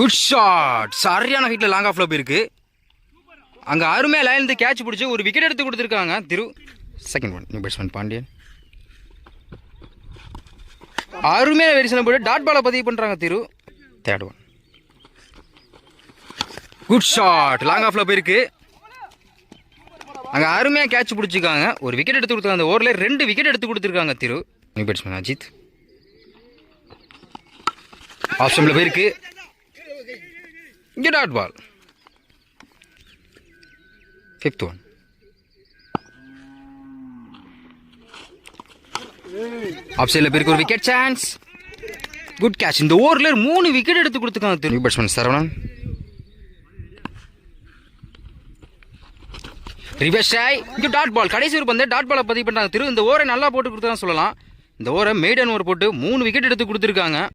Good shot. சரியான ஹைட்டில் long ஆஃப்ல போயிருக்கு. அங்கே அருமையாக லைன்லேருந்து கேட்ச் பிடிச்சி ஒரு விக்கெட் எடுத்து கொடுத்துருக்காங்க Thiru. Second one new batsman Pandiyan. அருமையான வெரிசனை போட்டு டாட் பாலை பதிவு பண்ணுறாங்க Thiru. Third one. Good shot. Long ஆஃப்ல போயிருக்கு. அங்கே அருமையாக கேட்ச் பிடிச்சிருக்காங்க. ஒரு விக்கெட் எடுத்து கொடுத்துருக்காங்க. அந்த ஓவரில் 2 விக்கெட் எடுத்து கொடுத்துருக்காங்க Thiru. New batsman Ajith. Off ஸ்டம்பில் போயிருக்கு. இங்கே dot ball. Fifth one. Off சைடில் போயிருக்கு. ஒரு விக்கெட் சான்ஸ். Good catch. இந்த ஓவரில் 3 விக்கெட் எடுத்து கொடுத்துருக்காங்க Thiru. New batsman Saravanan. Reverse try. இங்கே டாட் பால். கடைசி ஒரு பந்து டாட் பாலை பதிவு பண்ணுறாங்க திரு. இந்த ஓவரை நல்லா போட்டு கொடுத்தா சொல்லலாம். இந்த ஓவரை மெய்டன் ஓவர் போட்டு 3 விக்கெட் எடுத்து கொடுத்துருக்காங்க.